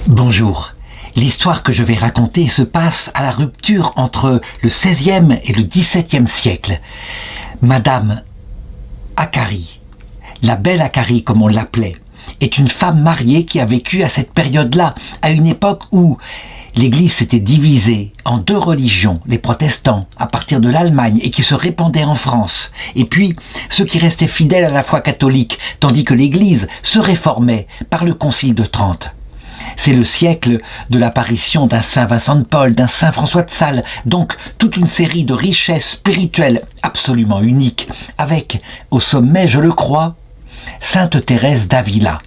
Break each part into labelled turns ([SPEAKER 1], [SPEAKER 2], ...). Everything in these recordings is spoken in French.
[SPEAKER 1] Bonjour. L'histoire que je vais raconter se passe à la rupture entre le XVIe et le XVIIe siècle. Madame Akari, la belle Akari comme on l'appelait, est une femme mariée qui a vécu à cette période-là, à une époque où l'Église s'était divisée en deux religions, les protestants à partir de l'Allemagne et qui se répandaient en France, et puis ceux qui restaient fidèles à la foi catholique, tandis que l'Église se réformait par le Concile de Trente. C'est le siècle de l'apparition d'un saint Vincent de Paul, d'un saint François de Sales, donc toute une série de richesses spirituelles absolument uniques, avec, au sommet, je le crois, sainte Thérèse d'Avila,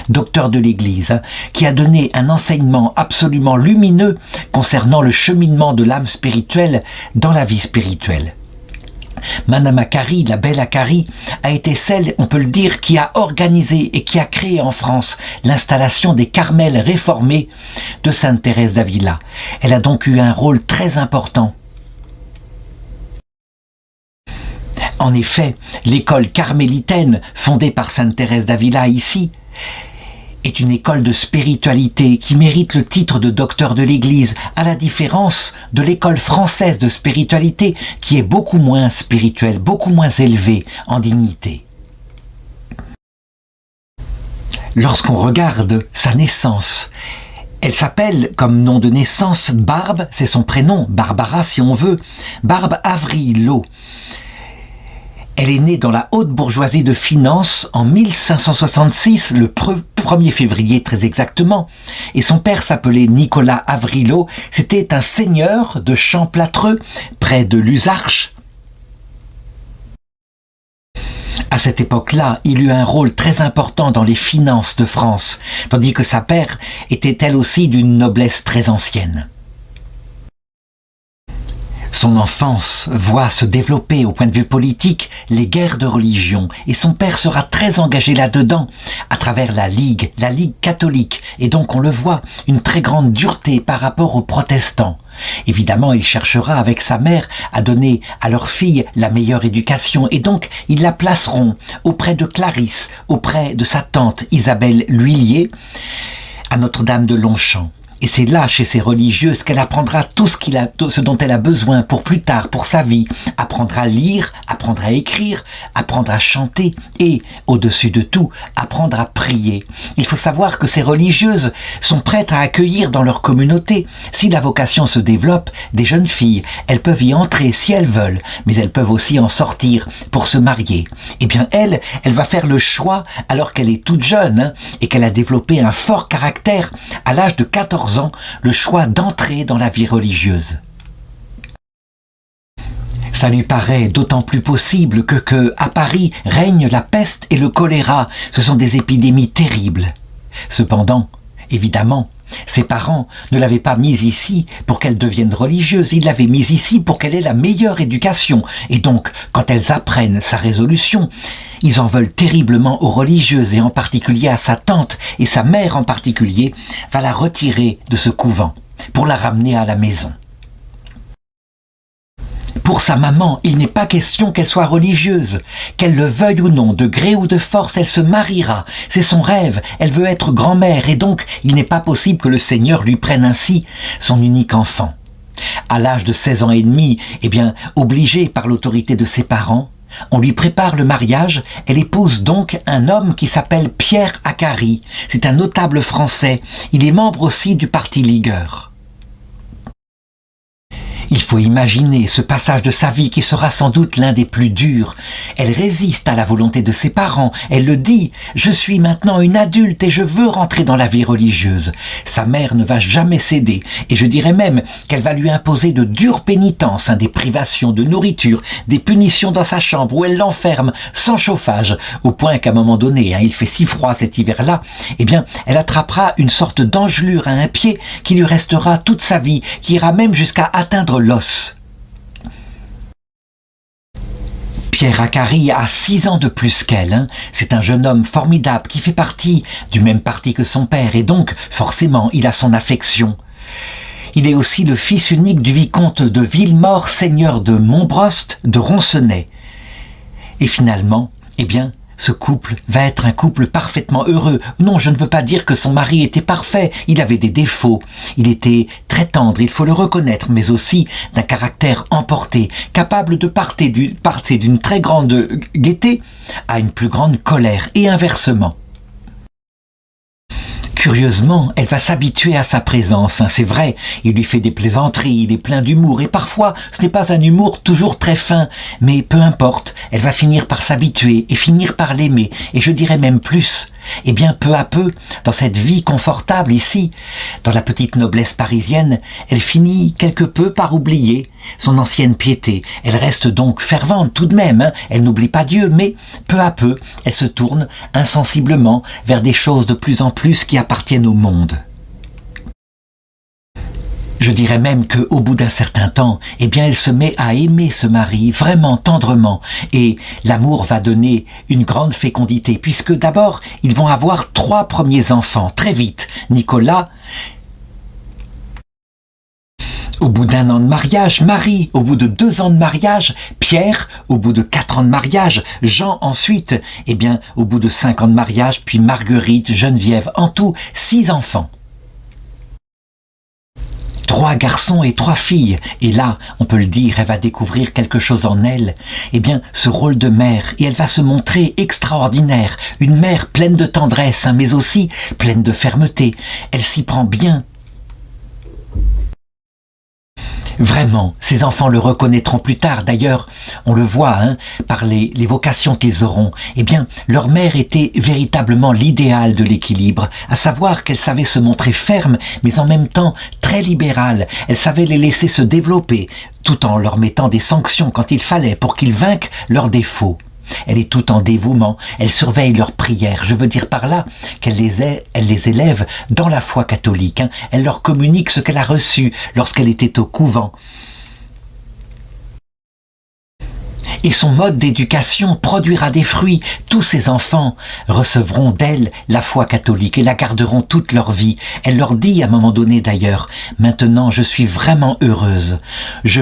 [SPEAKER 1] docteur de l'Église, qui a donné un enseignement absolument lumineux concernant le cheminement de l'âme spirituelle dans la vie spirituelle. Madame Akari, la belle Akari, a été celle, on peut le dire, qui a organisé et qui a créé en France l'installation des Carmels réformés de sainte Thérèse d'Avila. Elle a donc eu un rôle très important. En effet, l'école carmélitaine, fondée par sainte Thérèse d'Avila ici, est une école de spiritualité qui mérite le titre de docteur de l'Église, à la différence de l'école française de spiritualité qui est beaucoup moins spirituelle, beaucoup moins élevée en dignité. Lorsqu'on regarde sa naissance, elle s'appelle comme nom de naissance Barbe, c'est son prénom, Barbara si on veut, Barbe Avrilo. Elle est née dans la haute bourgeoisie de finance en 1566, le 1er février très exactement, et son père s'appelait Nicolas Avrilo, c'était un seigneur de Champlâtreux, près de Luzarches. À cette époque-là, il eut un rôle très important dans les finances de France, tandis que sa mère était elle aussi d'une noblesse très ancienne. Son enfance voit se développer au point de vue politique les guerres de religion et son père sera très engagé là-dedans à travers la Ligue catholique et donc on le voit, une très grande dureté par rapport aux protestants. Évidemment, il cherchera avec sa mère à donner à leur fille la meilleure éducation et donc ils la placeront auprès de Clarisse, auprès de sa tante Isabelle L'Huillier à Notre-Dame de Longchamp. Et c'est là, chez ces religieuses, qu'elle apprendra tout ce dont elle a besoin pour plus tard, pour sa vie. Apprendre à lire, apprendre à écrire, apprendre à chanter et, au-dessus de tout, apprendre à prier. Il faut savoir que ces religieuses sont prêtes à accueillir dans leur communauté. Si la vocation se développe, des jeunes filles, elles peuvent y entrer si elles veulent, mais elles peuvent aussi en sortir pour se marier. Eh bien, elle va faire le choix, alors qu'elle est toute jeune et qu'elle a développé un fort caractère à l'âge de 14 ans, le choix d'entrer dans la vie religieuse. Ça lui paraît d'autant plus possible que à Paris règne la peste et le choléra. Ce sont des épidémies terribles. Cependant, évidemment, ses parents ne l'avaient pas mise ici pour qu'elle devienne religieuse, ils l'avaient mise ici pour qu'elle ait la meilleure éducation. Et donc, quand elles apprennent sa résolution, ils en veulent terriblement aux religieuses et en particulier à sa tante, et sa mère en particulier va la retirer de ce couvent pour la ramener à la maison. Pour sa maman, il n'est pas question qu'elle soit religieuse. Qu'elle le veuille ou non, de gré ou de force, elle se mariera. C'est son rêve, elle veut être grand-mère et donc il n'est pas possible que le Seigneur lui prenne ainsi son unique enfant. À l'âge de 16 ans et demi, obligée par l'autorité de ses parents, on lui prépare le mariage, elle épouse donc un homme qui s'appelle Pierre Akari. C'est un notable français, il est membre aussi du parti ligueur. Il faut imaginer ce passage de sa vie qui sera sans doute l'un des plus durs. Elle résiste à la volonté de ses parents. Elle le dit, « Je suis maintenant une adulte et je veux rentrer dans la vie religieuse. » Sa mère ne va jamais céder et je dirais même qu'elle va lui imposer de dures pénitences, des privations de nourriture, des punitions dans sa chambre où elle l'enferme sans chauffage, au point qu'à un moment donné, il fait si froid cet hiver-là, elle attrapera une sorte d'engelure à un pied qui lui restera toute sa vie, qui ira même jusqu'à atteindre l'os. Pierre Akari a 6 ans de plus qu'elle. C'est un jeune homme formidable qui fait partie du même parti que son père et donc, forcément, il a son affection. Il est aussi le fils unique du vicomte de Villemort, seigneur de Montbrost de Roncenay. Et finalement, ce couple va être un couple parfaitement heureux. Non, je ne veux pas dire que son mari était parfait, il avait des défauts. Il était très tendre, il faut le reconnaître, mais aussi d'un caractère emporté, capable de passer d'une très grande gaieté à une plus grande colère, et inversement. Curieusement, elle va s'habituer à sa présence, c'est vrai, il lui fait des plaisanteries, il est plein d'humour, et parfois ce n'est pas un humour toujours très fin, mais peu importe, elle va finir par s'habituer et finir par l'aimer, et je dirais même plus. Et bien peu à peu, dans cette vie confortable ici, dans la petite noblesse parisienne, elle finit quelque peu par oublier son ancienne piété. Elle reste donc fervente tout de même, elle n'oublie pas Dieu, mais peu à peu, elle se tourne insensiblement vers des choses de plus en plus qui appartiennent au monde. Je dirais même qu'au bout d'un certain temps, eh bien, elle se met à aimer ce mari vraiment tendrement, et l'amour va donner une grande fécondité, puisque d'abord, ils vont avoir 3 premiers enfants, très vite. Nicolas, au bout d'1 an de mariage, Marie, au bout de 2 ans de mariage, Pierre, au bout de 4 ans de mariage, Jean ensuite, eh bien, au bout de 5 ans de mariage, puis Marguerite, Geneviève, en tout 6 enfants. 3 garçons et 3 filles, et là, on peut le dire, elle va découvrir quelque chose en elle, eh bien, ce rôle de mère, et elle va se montrer extraordinaire, une mère pleine de tendresse, mais aussi pleine de fermeté. Elle s'y prend bien. Vraiment, ces enfants le reconnaîtront plus tard. D'ailleurs, on le voit par les vocations qu'ils auront. Eh bien, leur mère était véritablement l'idéal de l'équilibre, à savoir qu'elle savait se montrer ferme, mais en même temps très libérale. Elle savait les laisser se développer, tout en leur mettant des sanctions quand il fallait pour qu'ils vainquent leurs défauts. Elle est tout en dévouement, elle surveille leurs prières. Je veux dire par là qu'elle les élève dans la foi catholique. Elle leur communique ce qu'elle a reçu lorsqu'elle était au couvent. Et son mode d'éducation produira des fruits. Tous ses enfants recevront d'elle la foi catholique et la garderont toute leur vie. Elle leur dit à un moment donné d'ailleurs, « Maintenant je suis vraiment heureuse. Je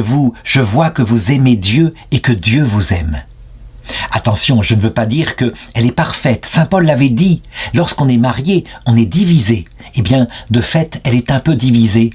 [SPEAKER 1] vois que vous aimez Dieu et que Dieu vous aime. » Attention, je ne veux pas dire qu'elle est parfaite. Saint Paul l'avait dit, lorsqu'on est marié, on est divisé. Eh bien, de fait, elle est un peu divisée.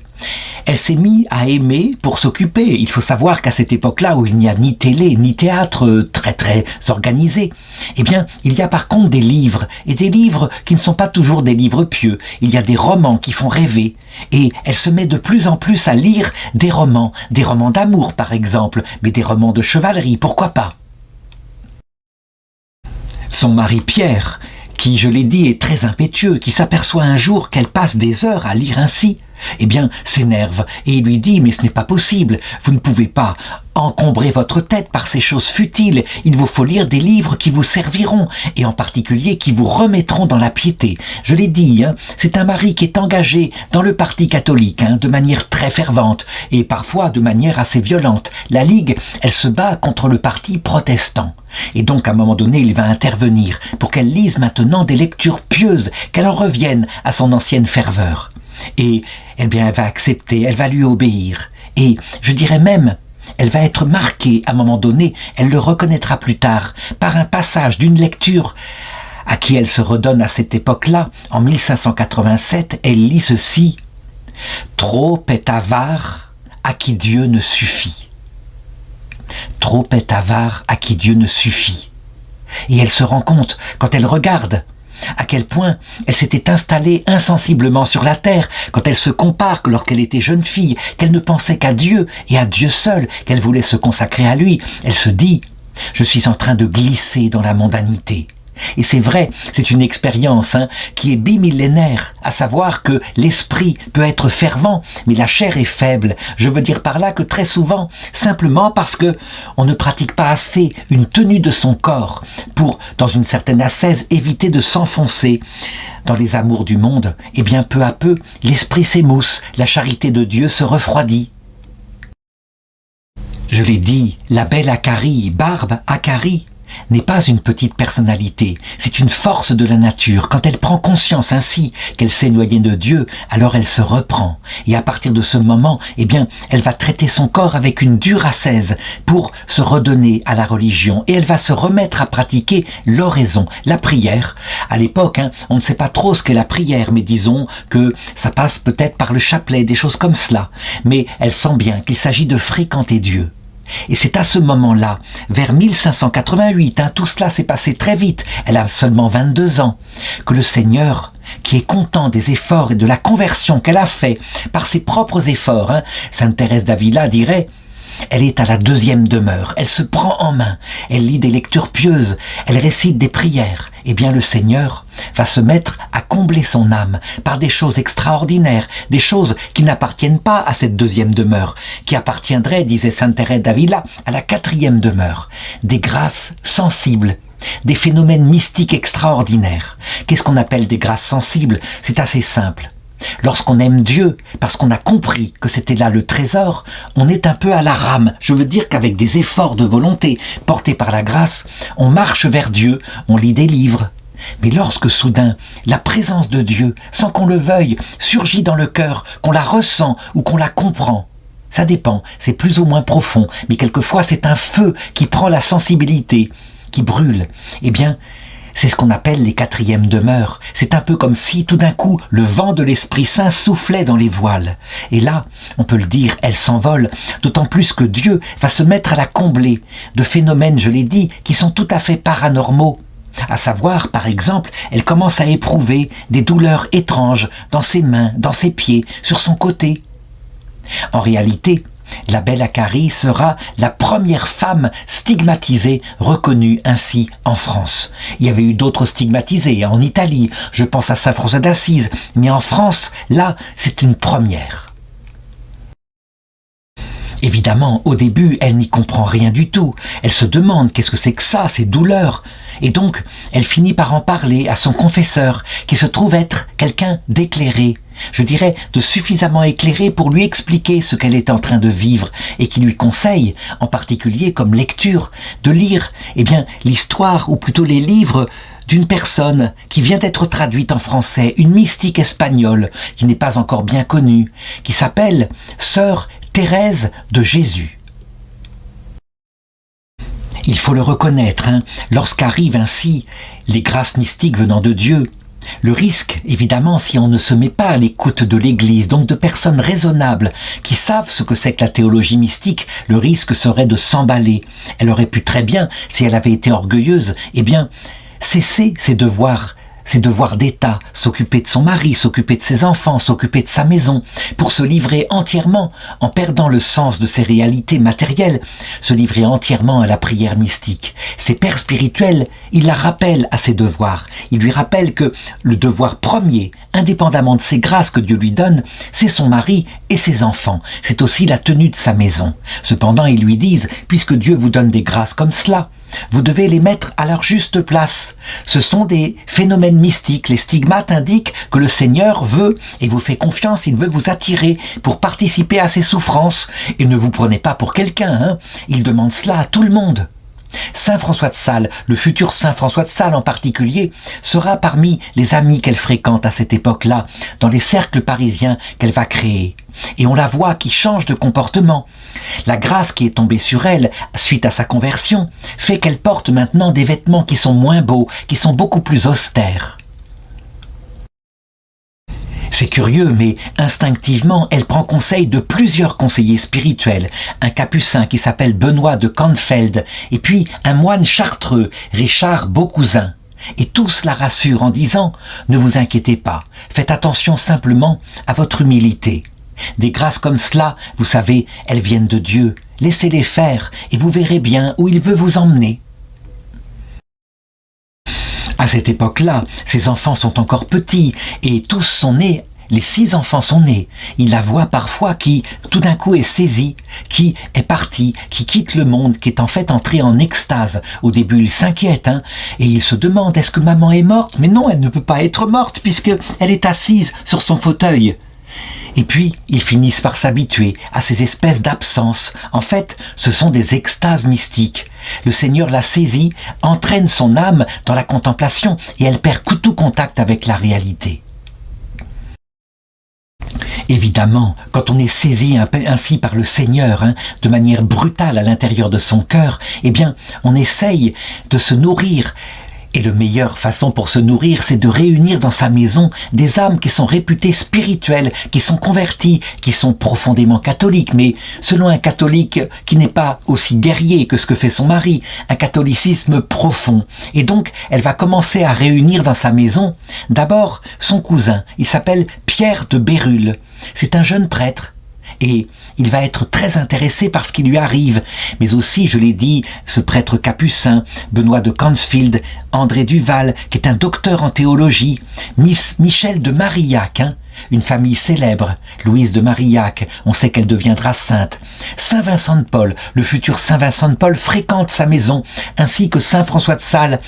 [SPEAKER 1] Elle s'est mise à aimer pour s'occuper. Il faut savoir qu'à cette époque-là, où il n'y a ni télé, ni théâtre très organisé, eh bien, il y a par contre des livres, et des livres qui ne sont pas toujours des livres pieux. Il y a des romans qui font rêver. Et elle se met de plus en plus à lire des romans d'amour par exemple, mais des romans de chevalerie, pourquoi pas. Son mari Pierre, qui, je l'ai dit, est très impétueux, qui s'aperçoit un jour qu'elle passe des heures à lire ainsi, eh bien, s'énerve et il lui dit « Mais ce n'est pas possible, vous ne pouvez pas encombrer votre tête par ces choses futiles, il vous faut lire des livres qui vous serviront, et en particulier qui vous remettront dans la piété. » Je l'ai dit, c'est un mari qui est engagé dans le parti catholique, de manière très fervente, et parfois de manière assez violente. La Ligue, elle se bat contre le parti protestant. Et donc, à un moment donné, il va intervenir pour qu'elle lise maintenant des lectures pieuses, qu'elle en revienne à son ancienne ferveur. Et eh bien, elle va accepter, elle va lui obéir. Et je dirais même, elle va être marquée à un moment donné, elle le reconnaîtra plus tard, par un passage d'une lecture à qui elle se redonne à cette époque-là. En 1587, elle lit ceci: « Trop est avare à qui Dieu ne suffit. » Trop est avare à qui Dieu ne suffit. Et elle se rend compte, quand elle regarde, à quel point elle s'était installée insensiblement sur la terre, quand elle se compare que lorsqu'elle était jeune fille, qu'elle ne pensait qu'à Dieu et à Dieu seul, qu'elle voulait se consacrer à lui. Elle se dit « Je suis en train de glisser dans la mondanité ». Et c'est vrai, c'est une expérience qui est bimillénaire, à savoir que l'esprit peut être fervent, mais la chair est faible. Je veux dire par là que très souvent, simplement parce que on ne pratique pas assez une tenue de son corps pour, dans une certaine ascèse, éviter de s'enfoncer dans les amours du monde, eh bien peu à peu, l'esprit s'émousse, la charité de Dieu se refroidit. Je l'ai dit, la belle Akari, Barbe Akari, n'est pas une petite personnalité, c'est une force de la nature. Quand elle prend conscience ainsi qu'elle s'est éloignée de Dieu, alors elle se reprend. Et à partir de ce moment, eh bien, elle va traiter son corps avec une dure ascèse pour se redonner à la religion. Et elle va se remettre à pratiquer l'oraison, la prière. À l'époque, on ne sait pas trop ce qu'est la prière, mais disons que ça passe peut-être par le chapelet, des choses comme cela. Mais elle sent bien qu'il s'agit de fréquenter Dieu. Et c'est à ce moment-là, vers 1588, tout cela s'est passé très vite, elle a seulement 22 ans, que le Seigneur, qui est content des efforts et de la conversion qu'elle a fait par ses propres efforts, Sainte Thérèse d'Avila dirait, elle est à la deuxième demeure, elle se prend en main, elle lit des lectures pieuses, elle récite des prières. Eh bien le Seigneur va se mettre à combler son âme par des choses extraordinaires, des choses qui n'appartiennent pas à cette deuxième demeure, qui appartiendraient, disait Sainte Thérèse d'Avila, à la quatrième demeure, des grâces sensibles, des phénomènes mystiques extraordinaires. Qu'est-ce qu'on appelle des grâces sensibles? C'est assez simple. Lorsqu'on aime Dieu, parce qu'on a compris que c'était là le trésor, on est un peu à la rame. Je veux dire qu'avec des efforts de volonté portés par la grâce, on marche vers Dieu, on lit des livres. Mais lorsque soudain, la présence de Dieu, sans qu'on le veuille, surgit dans le cœur, qu'on la ressent ou qu'on la comprend, ça dépend, c'est plus ou moins profond, mais quelquefois c'est un feu qui prend la sensibilité, qui brûle. Eh bien, c'est ce qu'on appelle les quatrièmes demeures. C'est un peu comme si, tout d'un coup, le vent de l'Esprit Saint soufflait dans les voiles. Et là, on peut le dire, elle s'envole, d'autant plus que Dieu va se mettre à la combler de phénomènes, je l'ai dit, qui sont tout à fait paranormaux. À savoir, par exemple, elle commence à éprouver des douleurs étranges dans ses mains, dans ses pieds, sur son côté. En réalité, la belle Akari sera la première femme stigmatisée reconnue ainsi en France. Il y avait eu d'autres stigmatisées en Italie, je pense à Saint François d'Assise, mais en France, là, c'est une première. Évidemment, au début, elle n'y comprend rien du tout. Elle se demande qu'est-ce que c'est que ça, ces douleurs. Et donc, elle finit par en parler à son confesseur, qui se trouve être quelqu'un d'éclairé. Je dirais de suffisamment éclairé pour lui expliquer ce qu'elle est en train de vivre et qui lui conseille, en particulier comme lecture, de lire l'histoire ou plutôt les livres d'une personne qui vient d'être traduite en français, une mystique espagnole qui n'est pas encore bien connue, qui s'appelle Sœur Thérèse de Jésus. Il faut le reconnaître, lorsqu'arrivent ainsi les grâces mystiques venant de Dieu, le risque, évidemment, si on ne se met pas à l'écoute de l'Église, donc de personnes raisonnables qui savent ce que c'est que la théologie mystique, le risque serait de s'emballer. Elle aurait pu très bien, si elle avait été orgueilleuse, cesser ses devoirs d'État, s'occuper de son mari, s'occuper de ses enfants, s'occuper de sa maison, pour se livrer entièrement, en perdant le sens de ses réalités matérielles, se livrer entièrement à la prière mystique. Ses pères spirituels, il la rappellent à ses devoirs. Il lui rappelle que le devoir premier, indépendamment de ses grâces que Dieu lui donne, c'est son mari et ses enfants. C'est aussi la tenue de sa maison. Cependant, ils lui disent, puisque Dieu vous donne des grâces comme cela, vous devez les mettre à leur juste place. Ce sont des phénomènes mystiques. Les stigmates indiquent que le Seigneur veut et vous fait confiance, il veut vous attirer pour participer à ses souffrances. Et ne vous prenez pas pour quelqu'un, il demande cela à tout le monde. Saint François de Sales, le futur Saint François de Sales en particulier, sera parmi les amis qu'elle fréquente à cette époque-là, dans les cercles parisiens qu'elle va créer. Et on la voit qui change de comportement. La grâce qui est tombée sur elle, suite à sa conversion, fait qu'elle porte maintenant des vêtements qui sont moins beaux, qui sont beaucoup plus austères. C'est curieux, mais instinctivement, elle prend conseil de plusieurs conseillers spirituels, un capucin qui s'appelle Benoît de Canfeld, et puis un moine chartreux, Richard Beaucousin. Et tous la rassurent en disant « Ne vous inquiétez pas, faites attention simplement à votre humilité. Des grâces comme cela, vous savez, elles viennent de Dieu. Laissez-les faire et vous verrez bien où il veut vous emmener. » À cette époque-là, ses enfants sont encore petits et tous sont nés. Les 6 enfants sont nés. Il la voit parfois qui, tout d'un coup, est saisie, qui est partie, qui quitte le monde, qui est en fait entrée en extase. Au début, il s'inquiète, et il se demande, est-ce que maman est morte? Mais non, elle ne peut pas être morte, puisqu'elle est assise sur son fauteuil. Et puis, ils finissent par s'habituer à ces espèces d'absences. En fait, ce sont des extases mystiques. Le Seigneur la saisit, entraîne son âme dans la contemplation et elle perd tout contact avec la réalité. Évidemment, quand on est saisi ainsi par le Seigneur, de manière brutale à l'intérieur de son cœur, eh bien, on essaye de se nourrir. Et la meilleure façon pour se nourrir, c'est de réunir dans sa maison des âmes qui sont réputées spirituelles, qui sont converties, qui sont profondément catholiques, mais selon un catholique qui n'est pas aussi guerrier que ce que fait son mari, un catholicisme profond. Et donc, elle va commencer à réunir dans sa maison, d'abord son cousin, il s'appelle Pierre de Bérulle. C'est un jeune prêtre. Et il va être très intéressé par ce qui lui arrive. Mais aussi, je l'ai dit, ce prêtre capucin, Benoît de Cansfield, André Duval, qui est un docteur en théologie, Michel de Marillac, une famille célèbre, Louise de Marillac, on sait qu'elle deviendra sainte. Saint Vincent de Paul, le futur Saint Vincent de Paul fréquente sa maison, ainsi que Saint François de Sales,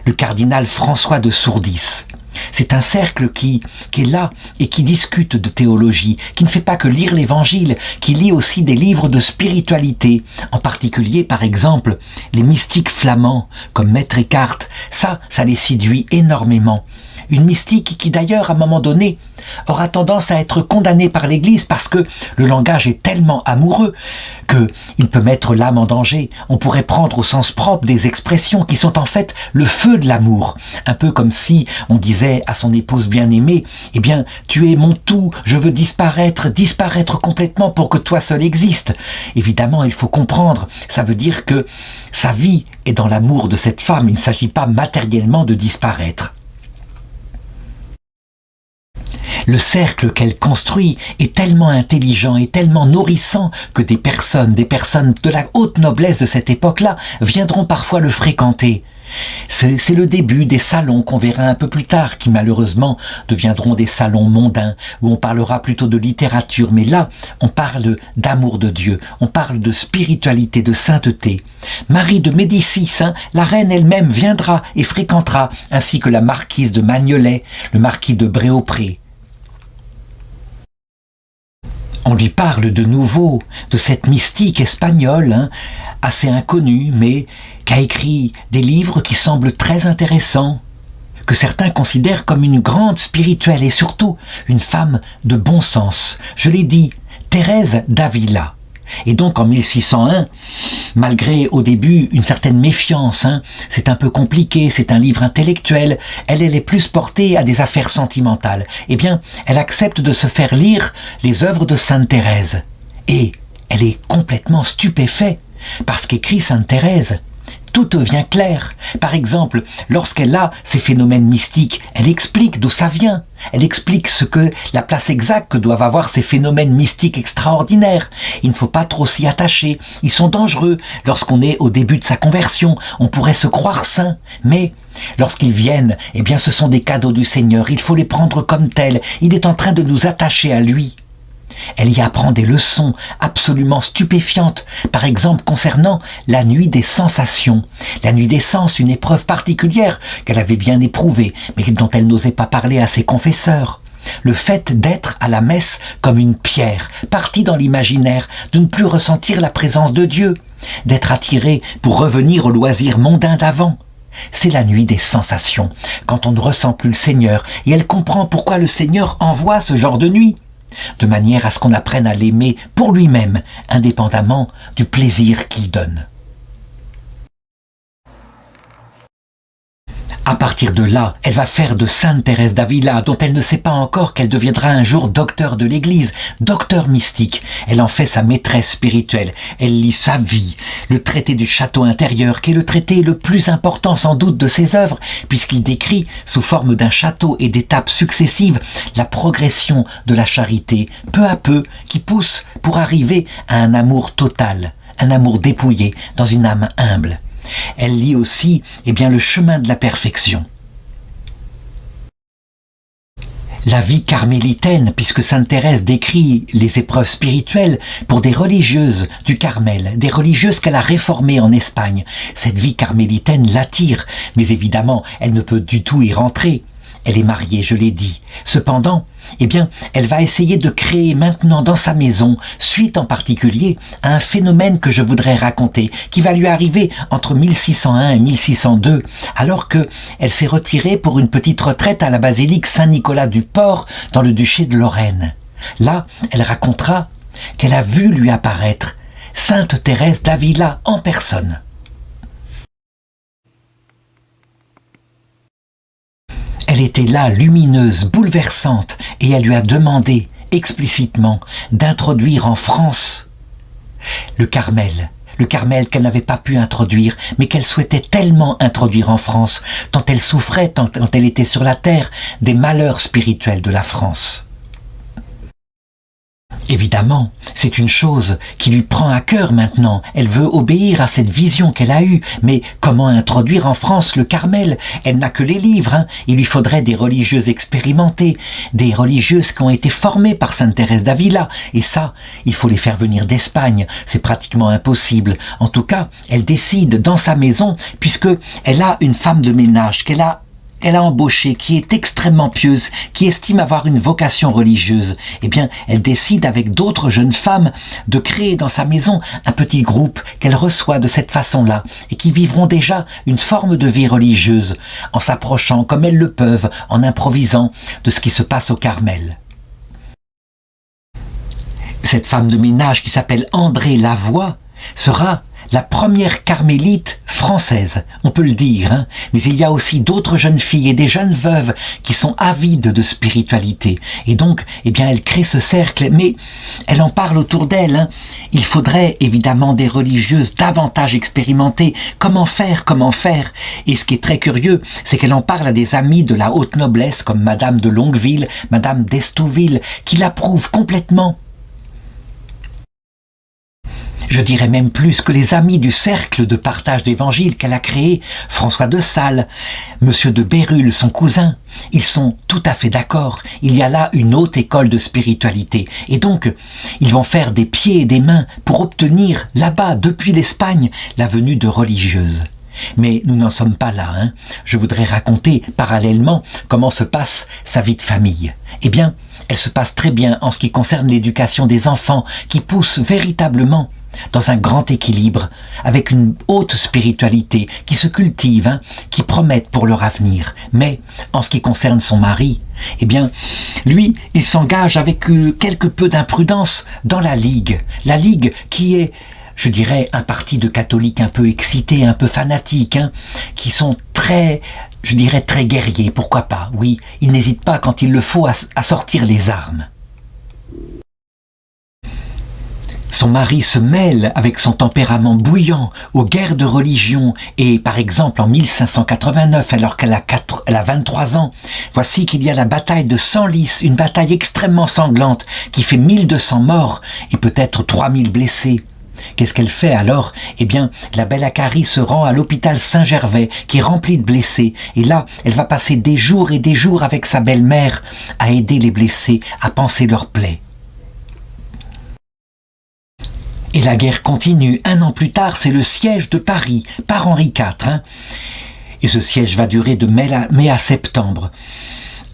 [SPEAKER 1] le cardinal François de Sourdis. C'est un cercle qui est là et qui discute de théologie, qui ne fait pas que lire l'Évangile, qui lit aussi des livres de spiritualité, en particulier, par exemple, les mystiques flamands, comme Maître Eckhart. Ça les séduit énormément. Une mystique qui d'ailleurs, à un moment donné, aura tendance à être condamnée par l'Église parce que le langage est tellement amoureux qu'il peut mettre l'âme en danger. On pourrait prendre au sens propre des expressions qui sont en fait le feu de l'amour. Un peu comme si on disait à son épouse bien-aimée, « Eh bien, tu es mon tout, je veux disparaître complètement pour que toi seul existes. » Évidemment, il faut comprendre, ça veut dire que sa vie est dans l'amour de cette femme, il ne s'agit pas matériellement de disparaître. Le cercle qu'elle construit est tellement intelligent et tellement nourrissant que des personnes de la haute noblesse de cette époque-là viendront parfois le fréquenter. C'est le début des salons qu'on verra un peu plus tard, qui malheureusement deviendront des salons mondains, où on parlera plutôt de littérature, mais là, on parle d'amour de Dieu, on parle de spiritualité, de sainteté. Marie de Médicis, la reine elle-même, viendra et fréquentera, ainsi que la marquise de Magnolet, le marquis de Bréaupré. On lui parle de nouveau de cette mystique espagnole, assez inconnue, mais qui a écrit des livres qui semblent très intéressants, que certains considèrent comme une grande spirituelle et surtout une femme de bon sens. Je l'ai dit, Thérèse d'Avila. Et donc en 1601, malgré au début une certaine méfiance, c'est un peu compliqué, c'est un livre intellectuel, elle est plus portée à des affaires sentimentales. Eh bien, elle accepte de se faire lire les œuvres de Sainte Thérèse. Et elle est complètement stupéfaite parce qu'écrit Sainte Thérèse. Tout devient clair. Par exemple, lorsqu'elle a ces phénomènes mystiques, elle explique d'où ça vient. Elle explique la place exacte que doivent avoir ces phénomènes mystiques extraordinaires. Il ne faut pas trop s'y attacher. Ils sont dangereux. Lorsqu'on est au début de sa conversion, on pourrait se croire saint. Mais lorsqu'ils viennent, eh bien, ce sont des cadeaux du Seigneur. Il faut les prendre comme tels. Il est en train de nous attacher à lui. Elle y apprend des leçons absolument stupéfiantes, par exemple concernant la nuit des sensations. La nuit des sens, une épreuve particulière qu'elle avait bien éprouvée, mais dont elle n'osait pas parler à ses confesseurs. Le fait d'être à la messe comme une pierre, partie dans l'imaginaire, de ne plus ressentir la présence de Dieu, d'être attiré pour revenir au loisir mondain d'avant. C'est la nuit des sensations, quand on ne ressent plus le Seigneur, et elle comprend pourquoi le Seigneur envoie ce genre de nuit. De manière à ce qu'on apprenne à l'aimer pour lui-même, indépendamment du plaisir qu'il donne. À partir de là, elle va faire de Sainte Thérèse d'Avila, dont elle ne sait pas encore qu'elle deviendra un jour docteur de l'Église, docteur mystique. Elle en fait sa maîtresse spirituelle. Elle lit sa vie, le traité du château intérieur, qui est le traité le plus important sans doute de ses œuvres, puisqu'il décrit, sous forme d'un château et d'étapes successives, la progression de la charité, peu à peu, qui pousse pour arriver à un amour total, un amour dépouillé, dans une âme humble. Elle lit aussi le chemin de la perfection. La vie carmélitaine, puisque Sainte Thérèse décrit les épreuves spirituelles pour des religieuses du Carmel, des religieuses qu'elle a réformées en Espagne. Cette vie carmélitaine l'attire, mais évidemment, elle ne peut du tout y rentrer. elle est mariée, je l'ai dit. Cependant, eh bien, elle va essayer de créer maintenant dans sa maison, suite en particulier à un phénomène que je voudrais raconter, qui va lui arriver entre 1601 et 1602, alors qu'elle s'est retirée pour une petite retraite à la basilique Saint-Nicolas du Port, dans le duché de Lorraine. Là, elle racontera qu'elle a vu lui apparaître Sainte Thérèse d'Avila en personne. Elle était là, lumineuse, bouleversante, et elle lui a demandé explicitement d'introduire en France le Carmel qu'elle n'avait pas pu introduire, mais qu'elle souhaitait tellement introduire en France, tant elle souffrait, tant elle était sur la terre, des malheurs spirituels de la France. Évidemment, c'est une chose qui lui prend à cœur maintenant. Elle veut obéir à cette vision qu'elle a eue. Mais comment introduire en France le Carmel? Elle n'a que les livres. Il lui faudrait des religieuses expérimentées, des religieuses qui ont été formées par Sainte Thérèse d'Avila. Et ça, il faut les faire venir d'Espagne. C'est pratiquement impossible. En tout cas, elle décide dans sa maison, puisque elle a une femme de ménage qu'elle a embauchée, qui est extrêmement pieuse, qui estime avoir une vocation religieuse, eh bien, elle décide avec d'autres jeunes femmes de créer dans sa maison un petit groupe qu'elle reçoit de cette façon-là et qui vivront déjà une forme de vie religieuse en s'approchant comme elles le peuvent, en improvisant de ce qui se passe au Carmel. Cette femme de ménage qui s'appelle Andrée Lavoie sera la première carmélite française, on peut le dire, mais il y a aussi d'autres jeunes filles et des jeunes veuves qui sont avides de spiritualité. Et donc, eh bien, elle crée ce cercle, mais elle en parle autour d'elle. Il faudrait évidemment des religieuses davantage expérimentées. Comment faire? Et ce qui est très curieux, c'est qu'elle en parle à des amies de la haute noblesse, comme Madame de Longueville, Madame d'Estouville, qui l'approuvent complètement. Je dirais même plus que les amis du cercle de partage d'évangile qu'elle a créé, François de Sales, Monsieur de Bérulle, son cousin, ils sont tout à fait d'accord. Il y a là une haute école de spiritualité. Et donc, ils vont faire des pieds et des mains pour obtenir là-bas, depuis l'Espagne, la venue de religieuses. Mais nous n'en sommes pas là. Je voudrais raconter parallèlement comment se passe sa vie de famille. Eh bien, elle se passe très bien en ce qui concerne l'éducation des enfants qui poussent véritablement dans un grand équilibre, avec une haute spiritualité qui se cultive, qui promettent pour leur avenir. Mais en ce qui concerne son mari, eh bien, lui, il s'engage avec quelque peu d'imprudence dans la Ligue qui est, je dirais, un parti de catholiques un peu excités, un peu fanatiques, qui sont très guerriers, pourquoi pas, oui, ils n'hésitent pas quand il le faut à sortir les armes. Son mari se mêle avec son tempérament bouillant aux guerres de religion et, par exemple, en 1589, alors qu'elle a 23 ans, voici qu'il y a la bataille de Senlis, une bataille extrêmement sanglante qui fait 1200 morts et peut-être 3000 blessés. Qu'est-ce qu'elle fait alors? Eh bien, la belle Acarie se rend à l'hôpital Saint-Gervais, qui est rempli de blessés. Et là, elle va passer des jours et des jours avec sa belle-mère à aider les blessés, à panser leurs plaies. Et la guerre continue. 1 an plus tard, c'est le siège de Paris, par Henri IV. Et ce siège va durer de mai à septembre.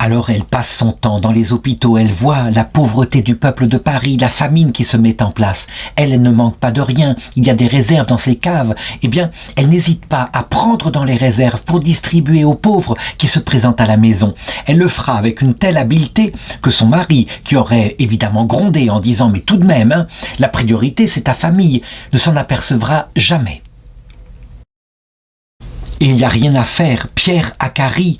[SPEAKER 1] Alors elle passe son temps dans les hôpitaux, elle voit la pauvreté du peuple de Paris, la famine qui se met en place. Elle ne manque pas de rien, il y a des réserves dans ses caves. Eh bien, elle n'hésite pas à prendre dans les réserves pour distribuer aux pauvres qui se présentent à la maison. Elle le fera avec une telle habileté que son mari, qui aurait évidemment grondé en disant « mais tout de même, la priorité c'est ta famille », ne s'en apercevra jamais. Et il n'y a rien à faire, Pierre Acarie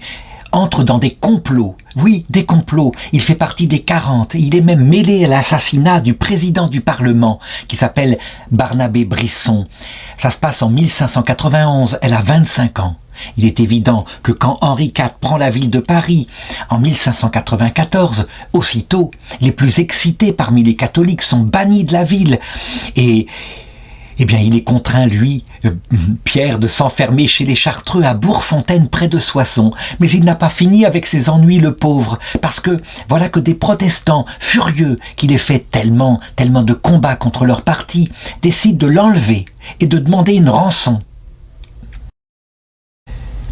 [SPEAKER 1] entre dans des complots. Oui, des complots. Il fait partie des 40. Il est même mêlé à l'assassinat du président du Parlement, qui s'appelle Barnabé Brisson. Ça se passe en 1591. Elle a 25 ans. Il est évident que quand Henri IV prend la ville de Paris en 1594, aussitôt, les plus excités parmi les catholiques sont bannis de la ville. Et eh bien, il est contraint, lui, Pierre, de s'enfermer chez les Chartreux à Bourgfontaine, près de Soissons. Mais il n'a pas fini avec ses ennuis, le pauvre, parce que voilà que des protestants, furieux qu'il ait fait tellement de combats contre leur parti, décident de l'enlever et de demander une rançon.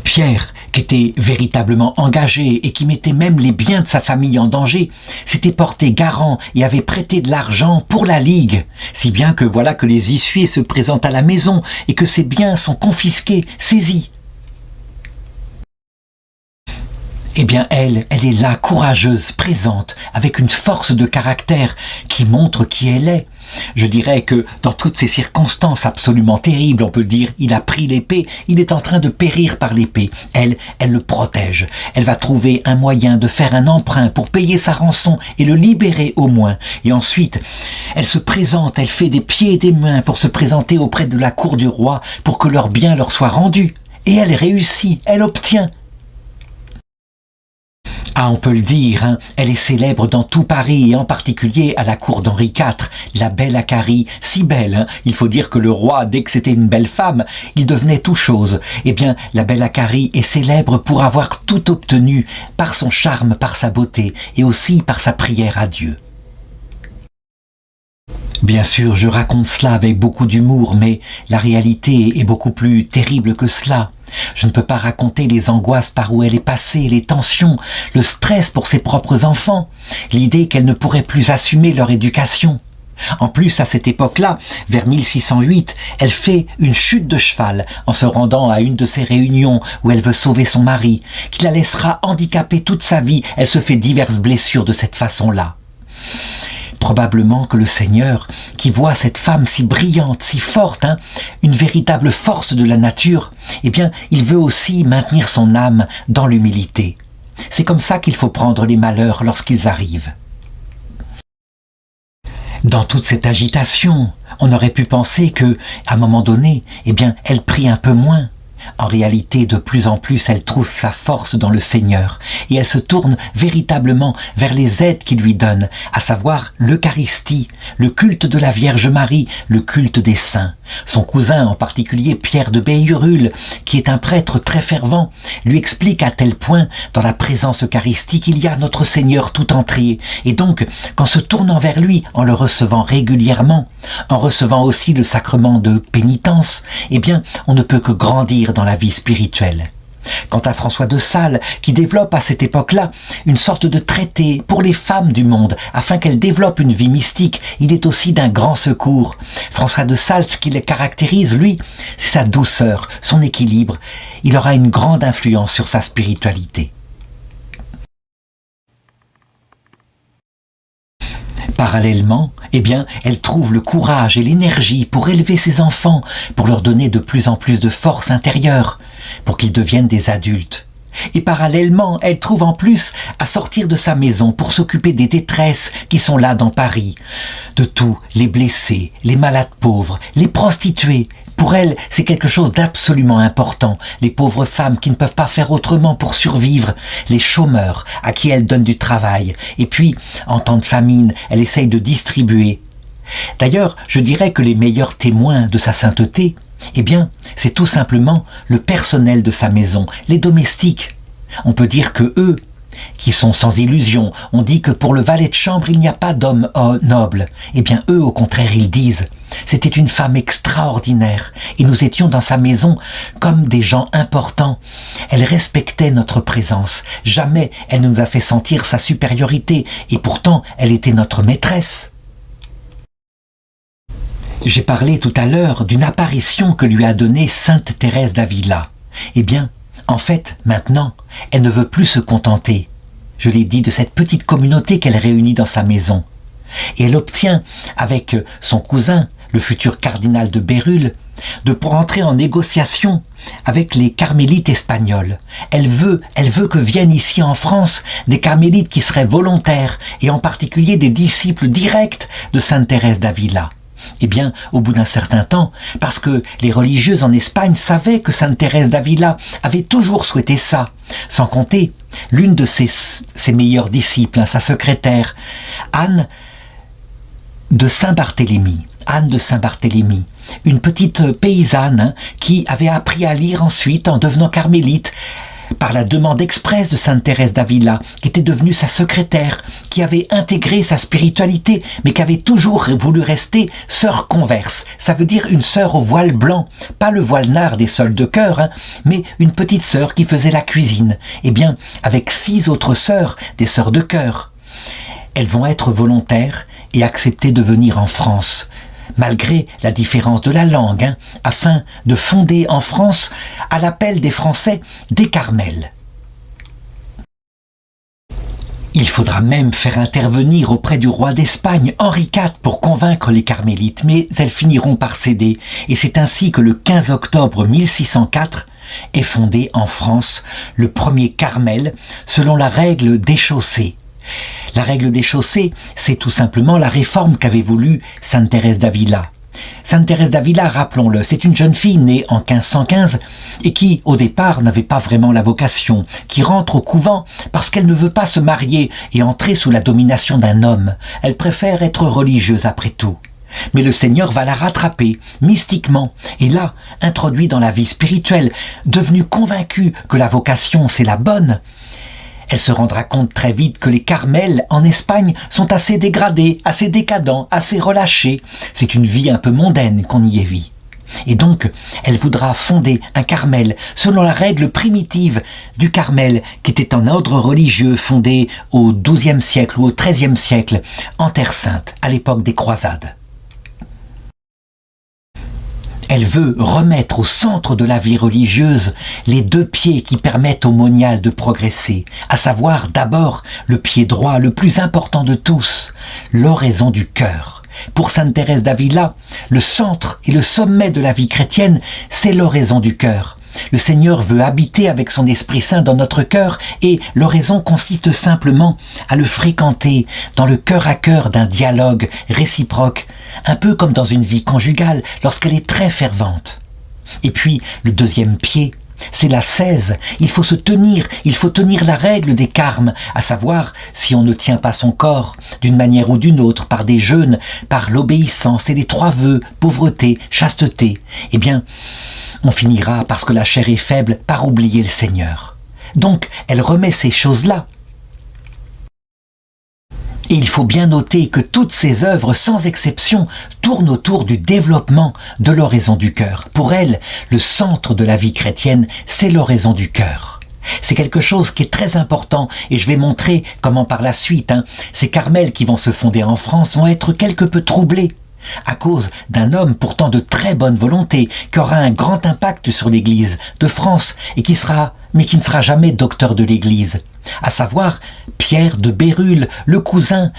[SPEAKER 1] Pierre, qui était véritablement engagé et qui mettait même les biens de sa famille en danger, s'était porté garant et avait prêté de l'argent pour la Ligue, si bien que voilà que les huissiers se présentent à la maison et que ses biens sont confisqués, saisis. Eh bien elle est là, courageuse, présente, avec une force de caractère qui montre qui elle est. Je dirais que dans toutes ces circonstances absolument terribles, on peut dire, il a pris l'épée, il est en train de périr par l'épée. Elle le protège. Elle va trouver un moyen de faire un emprunt pour payer sa rançon et le libérer au moins. Et ensuite, elle se présente, elle fait des pieds et des mains pour se présenter auprès de la cour du roi pour que leur bien leur soit rendu. Et elle réussit, elle obtient. Ah, on peut le dire, hein, elle est célèbre dans tout Paris et en particulier à la cour d'Henri IV, la belle Akari, si belle. Hein. Il faut dire que le roi, dès que c'était une belle femme, il devenait tout chose. Eh bien, la belle Akari est célèbre pour avoir tout obtenu par son charme, par sa beauté et aussi par sa prière à Dieu. Bien sûr, je raconte cela avec beaucoup d'humour, mais la réalité est beaucoup plus terrible que cela. Je ne peux pas raconter les angoisses par où elle est passée, les tensions, le stress pour ses propres enfants, l'idée qu'elle ne pourrait plus assumer leur éducation. En plus, à cette époque-là, vers 1608, elle fait une chute de cheval en se rendant à une de ces réunions où elle veut sauver son mari, qui la laissera handicapée toute sa vie. Elle se fait diverses blessures de cette façon-là. Probablement que le Seigneur, qui voit cette femme si brillante, si forte, hein, une véritable force de la nature, eh bien, il veut aussi maintenir son âme dans l'humilité. C'est comme ça qu'il faut prendre les malheurs lorsqu'ils arrivent. Dans toute cette agitation, on aurait pu penser que, à un moment donné, eh bien, elle prie un peu moins. En réalité, de plus en plus, elle trouve sa force dans le Seigneur et elle se tourne véritablement vers les aides qu'il lui donne, à savoir l'Eucharistie, le culte de la Vierge Marie, le culte des saints. Son cousin, en particulier Pierre de Béhurul, qui est un prêtre très fervent, lui explique à tel point, dans la présence eucharistique, qu'il y a notre Seigneur tout entier. Et donc, qu'en se tournant vers lui, en le recevant régulièrement, en recevant aussi le sacrement de pénitence, eh bien, on ne peut que grandir dans la vie spirituelle. Quant à François de Sales, qui développe à cette époque-là une sorte de traité pour les femmes du monde, afin qu'elles développent une vie mystique, il est aussi d'un grand secours. François de Sales, ce qui le caractérise, lui, c'est sa douceur, son équilibre. Il aura une grande influence sur sa spiritualité. Parallèlement, eh bien, elle trouve le courage et l'énergie pour élever ses enfants, pour leur donner de plus en plus de force intérieure, pour qu'ils deviennent des adultes. Et parallèlement, elle trouve en plus à sortir de sa maison pour s'occuper des détresses qui sont là dans Paris, de tous les blessés, les malades pauvres, les prostituées. Pour elle, c'est quelque chose d'absolument important. Les pauvres femmes qui ne peuvent pas faire autrement pour survivre, les chômeurs à qui elle donne du travail. Et puis, en temps de famine, elle essaye de distribuer. D'ailleurs, je dirais que les meilleurs témoins de sa sainteté, eh bien, c'est tout simplement le personnel de sa maison, les domestiques. On peut dire que eux, qui sont sans illusion, on dit que pour le valet de chambre, il n'y a pas d'homme noble. Eh bien, eux, au contraire, ils disent « C'était une femme extraordinaire et nous étions dans sa maison comme des gens importants. Elle respectait notre présence. Jamais elle ne nous a fait sentir sa supériorité et pourtant, elle était notre maîtresse. » J'ai parlé tout à l'heure d'une apparition que lui a donnée Sainte Thérèse d'Avila. Eh bien, en fait, maintenant, elle ne veut plus se contenter, je l'ai dit, de cette petite communauté qu'elle réunit dans sa maison. Et elle obtient, avec son cousin, le futur cardinal de Bérulle, de rentrer en négociation avec les carmélites espagnols. Elle veut que viennent ici en France des carmélites qui seraient volontaires, et en particulier des disciples directs de Sainte Thérèse d'Avila. Eh bien, au bout d'un certain temps, parce que les religieuses en Espagne savaient que Sainte Thérèse d'Avila avait toujours souhaité ça, sans compter l'une de ses meilleures disciples, sa secrétaire, Anne de Saint-Barthélemy, une petite paysanne qui avait appris à lire ensuite en devenant carmélite. par la demande expresse de Sainte Thérèse d'Avila, qui était devenue sa secrétaire, qui avait intégré sa spiritualité, mais qui avait toujours voulu rester sœur converse. Ça veut dire une sœur au voile blanc, pas le voile nard des seuls de cœur, mais une petite sœur qui faisait la cuisine. Eh bien, avec 6 autres sœurs, des sœurs de cœur, elles vont être volontaires et accepter de venir en France, malgré la différence de la langue, afin de fonder en France, à l'appel des Français, des Carmels. Il faudra même faire intervenir auprès du roi d'Espagne, Henri IV, pour convaincre les carmélites, mais elles finiront par céder, et c'est ainsi que le 15 octobre 1604 est fondé en France le premier Carmel, selon la règle des chaussées. La règle des chaussées, c'est tout simplement la réforme qu'avait voulu Sainte Thérèse d'Avila. Sainte Thérèse d'Avila, rappelons-le, c'est une jeune fille née en 1515 et qui, au départ, n'avait pas vraiment la vocation, qui rentre au couvent parce qu'elle ne veut pas se marier et entrer sous la domination d'un homme. Elle préfère être religieuse après tout. Mais le Seigneur va la rattraper, mystiquement, et là, introduit dans la vie spirituelle, devenue convaincue que la vocation, c'est la bonne. Elle se rendra compte très vite que les Carmels en Espagne sont assez dégradés, assez décadents, assez relâchés. C'est une vie un peu mondaine qu'on y vit. Et donc, elle voudra fonder un Carmel selon la règle primitive du Carmel, qui était un ordre religieux fondé au XIIe siècle ou au XIIIe siècle en Terre Sainte, à l'époque des croisades. Elle veut remettre au centre de la vie religieuse les 2 pieds qui permettent au monial de progresser, à savoir d'abord le pied droit, le plus important de tous, l'oraison du cœur. Pour Sainte Thérèse d'Avila, le centre et le sommet de la vie chrétienne, c'est l'oraison du cœur. Le Seigneur veut habiter avec son Esprit Saint dans notre cœur et l'oraison consiste simplement à le fréquenter dans le cœur à cœur d'un dialogue réciproque, un peu comme dans une vie conjugale lorsqu'elle est très fervente. Et puis, le 2e pied, c'est l'ascèse. Il faut tenir la règle des carmes, à savoir, si on ne tient pas son corps, d'une manière ou d'une autre, par des jeûnes, par l'obéissance et les 3 vœux, pauvreté, chasteté, eh bien, on finira, parce que la chair est faible, par oublier le Seigneur. Donc, elle remet ces choses-là. Et il faut bien noter que toutes ces œuvres, sans exception, tournent autour du développement de l'oraison du cœur. Pour elle, le centre de la vie chrétienne, c'est l'oraison du cœur. C'est quelque chose qui est très important et je vais montrer comment par la suite, ces Carmels qui vont se fonder en France vont être quelque peu troublés à cause d'un homme pourtant de très bonne volonté qui aura un grand impact sur l'Église de France et qui ne sera jamais docteur de l'Église, à savoir Pierre de Bérulle, le cousin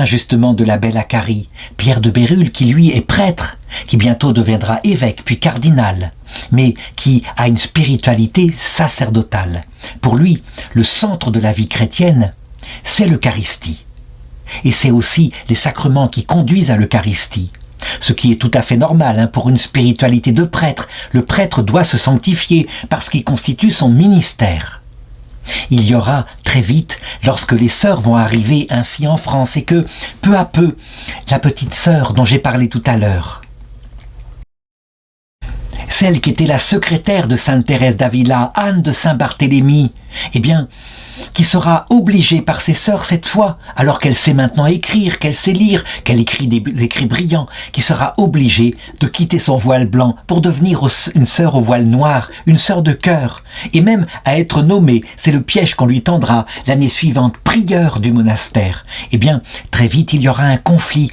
[SPEAKER 1] justement de la belle Acarie. Pierre de Bérulle qui lui est prêtre, qui bientôt deviendra évêque puis cardinal, mais qui a une spiritualité sacerdotale. Pour lui, le centre de la vie chrétienne, c'est l'Eucharistie. Et c'est aussi les sacrements qui conduisent à l'Eucharistie. Ce qui est tout à fait normal pour une spiritualité de prêtre. Le prêtre doit se sanctifier parce qu'il constitue son ministère. Il y aura très vite, lorsque les sœurs vont arriver ainsi en France et que, peu à peu, la petite sœur dont j'ai parlé tout à l'heure, celle qui était la secrétaire de Sainte Thérèse d'Avila, Anne de Saint-Barthélemy, eh bien, qui sera obligée par ses sœurs cette fois, alors qu'elle sait maintenant écrire, qu'elle sait lire, qu'elle écrit des écrits brillants, qui sera obligée de quitter son voile blanc pour devenir une sœur au voile noir, une sœur de cœur, et même à être nommée, c'est le piège qu'on lui tendra l'année suivante, prieure du monastère. Eh bien, très vite, il y aura un conflit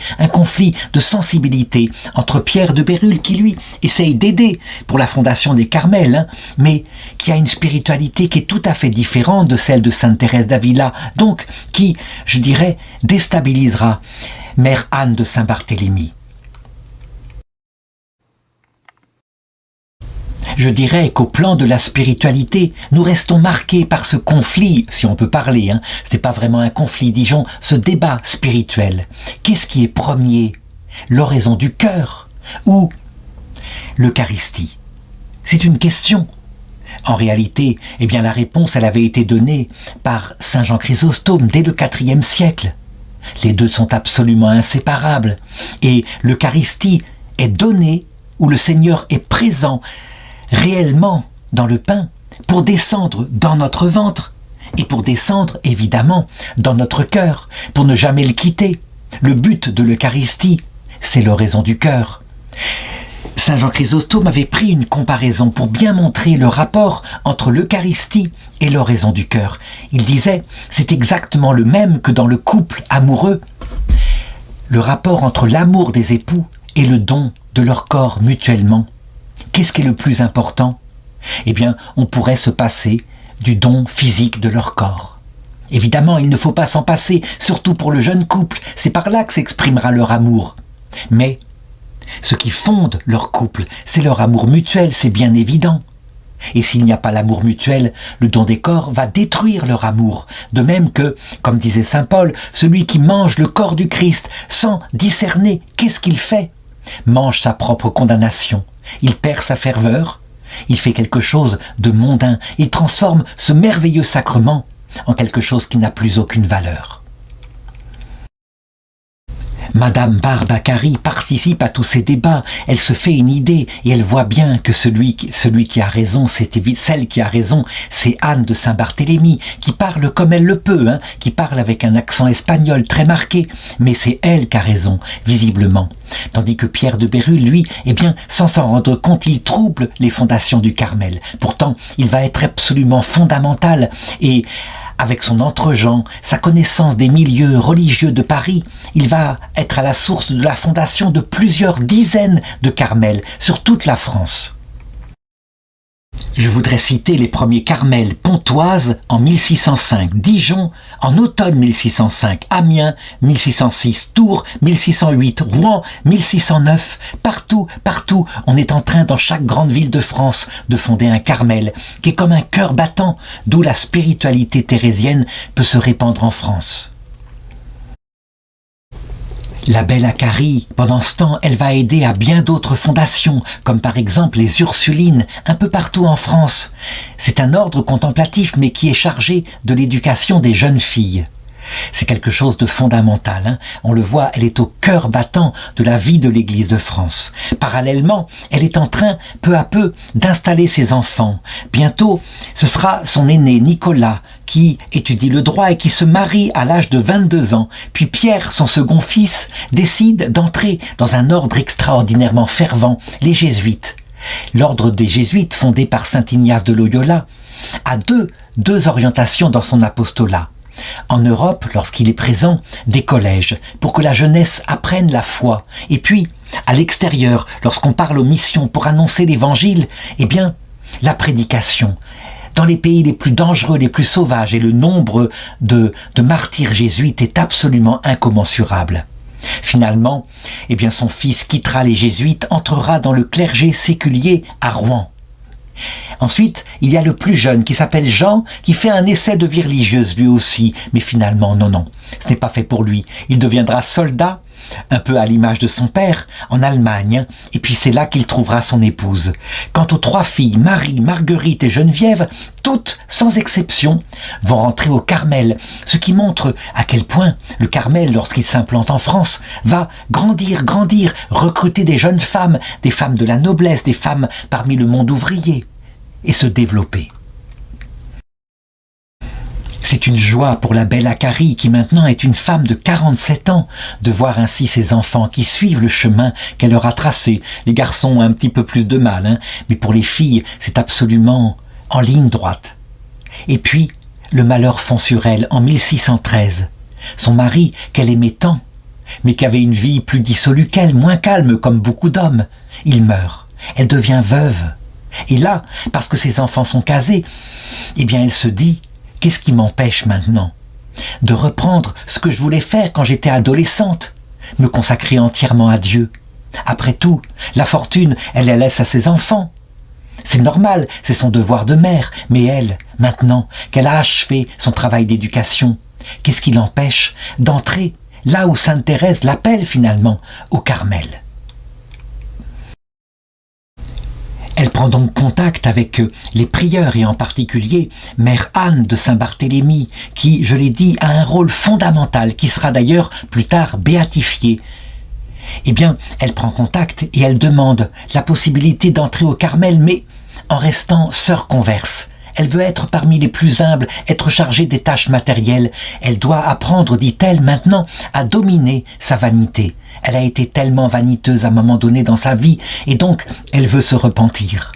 [SPEAKER 1] de sensibilité entre Pierre de Bérulle, qui lui essaye d'aider pour la fondation des Carmels, mais qui a une spiritualité qui est tout à fait différente de celle de Sainte Thérèse d'Avila, donc qui, je dirais, déstabilisera Mère Anne de Saint-Barthélemy. Je dirais qu'au plan de la spiritualité, nous restons marqués par ce conflit, si on peut parler, c'est pas vraiment un conflit, disons, ce débat spirituel. Qu'est-ce qui est premier? L'oraison du cœur ou l'Eucharistie? C'est une question. En réalité, eh bien, la réponse, elle avait été donnée par Saint Jean Chrysostome dès le IVe siècle. Les deux sont absolument inséparables. Et l'Eucharistie est donnée où le Seigneur est présent réellement dans le pain, pour descendre dans notre ventre et pour descendre évidemment dans notre cœur, pour ne jamais le quitter. Le but de l'Eucharistie, c'est l'oraison du cœur. Saint Jean Chrysostome avait pris une comparaison pour bien montrer le rapport entre l'Eucharistie et l'oraison du cœur. Il disait, c'est exactement le même que dans le couple amoureux, le rapport entre l'amour des époux et le don de leur corps mutuellement. Qu'est-ce qui est le plus important ? Eh bien, on pourrait se passer du don physique de leur corps. Évidemment, il ne faut pas s'en passer, surtout pour le jeune couple, c'est par là que s'exprimera leur amour. Mais ce qui fonde leur couple, c'est leur amour mutuel, c'est bien évident. Et s'il n'y a pas l'amour mutuel, le don des corps va détruire leur amour. De même que, comme disait saint Paul, celui qui mange le corps du Christ sans discerner qu'est-ce qu'il fait, mange sa propre condamnation. Il perd sa ferveur, il fait quelque chose de mondain, il transforme ce merveilleux sacrement en quelque chose qui n'a plus aucune valeur. Madame Barbe Accari participe à tous ces débats, elle se fait une idée et elle voit bien que celui qui a raison, celle qui a raison, c'est Anne de Saint-Barthélemy, qui parle comme elle le peut, qui parle avec un accent espagnol très marqué, mais c'est elle qui a raison, visiblement. Tandis que Pierre de Bérulle, lui, sans s'en rendre compte, il trouble les fondations du Carmel. Pourtant, il va être absolument fondamental et avec son entre-gens, sa connaissance des milieux religieux de Paris, il va être à la source de la fondation de plusieurs dizaines de Carmels sur toute la France. Je voudrais citer les premiers Carmels, Pontoise en 1605, Dijon en automne 1605, Amiens 1606, Tours 1608, Rouen 1609. Partout, on est en train dans chaque grande ville de France de fonder un Carmel qui est comme un cœur battant, d'où la spiritualité thérésienne peut se répandre en France. La belle Accari, pendant ce temps, elle va aider à bien d'autres fondations, comme par exemple les Ursulines, un peu partout en France. C'est un ordre contemplatif, mais qui est chargé de l'éducation des jeunes filles. C'est quelque chose de fondamental. On le voit, elle est au cœur battant de la vie de l'Église de France. Parallèlement, elle est en train, peu à peu, d'installer ses enfants. Bientôt, ce sera son aîné, Nicolas, qui étudie le droit et qui se marie à l'âge de 22 ans. Puis Pierre, son second fils, décide d'entrer dans un ordre extraordinairement fervent, les Jésuites. L'ordre des Jésuites, fondé par saint Ignace de Loyola, a deux orientations dans son apostolat. En Europe, lorsqu'il est présent, des collèges, pour que la jeunesse apprenne la foi. Et puis, à l'extérieur, lorsqu'on parle aux missions pour annoncer l'évangile, la prédication. Dans les pays les plus dangereux, les plus sauvages, et le nombre de martyrs jésuites est absolument incommensurable. Finalement, son fils quittera les jésuites, entrera dans le clergé séculier à Rouen. Ensuite, il y a le plus jeune qui s'appelle Jean, qui fait un essai de vie religieuse lui aussi, mais finalement, non, ce n'est pas fait pour lui. Il deviendra soldat, un peu à l'image de son père, en Allemagne, et puis c'est là qu'il trouvera son épouse. Quant aux 3 filles, Marie, Marguerite et Geneviève, toutes, sans exception, vont rentrer au Carmel, ce qui montre à quel point le Carmel, lorsqu'il s'implante en France, va grandir, recruter des jeunes femmes, des femmes de la noblesse, des femmes parmi le monde ouvrier, et se développer. C'est une joie pour la belle Accari, qui maintenant est une femme de 47 ans, de voir ainsi ses enfants qui suivent le chemin qu'elle leur a tracé. Les garçons ont un petit peu plus de mal, mais pour les filles, c'est absolument en ligne droite. Et puis, le malheur fond sur elle en 1613. Son mari, qu'elle aimait tant, mais qui avait une vie plus dissolue qu'elle, moins calme comme beaucoup d'hommes, il meurt. Elle devient veuve. Et là, parce que ses enfants sont casés, elle se dit: qu'est-ce qui m'empêche maintenant de reprendre ce que je voulais faire quand j'étais adolescente, me consacrer entièrement à Dieu? Après tout, la fortune, elle la laisse à ses enfants. C'est normal, c'est son devoir de mère, mais elle, maintenant qu'elle a achevé son travail d'éducation, qu'est-ce qui l'empêche d'entrer là où sainte Thérèse l'appelle finalement, au Carmel? Elle prend donc contact avec les prieurs et en particulier Mère Anne de Saint-Barthélemy qui, je l'ai dit, a un rôle fondamental qui sera d'ailleurs plus tard béatifié. Elle prend contact et elle demande la possibilité d'entrer au Carmel, mais en restant sœur converse. Elle veut être parmi les plus humbles, être chargée des tâches matérielles. Elle doit apprendre, dit-elle, maintenant, à dominer sa vanité. Elle a été tellement vaniteuse à un moment donné dans sa vie, et donc elle veut se repentir.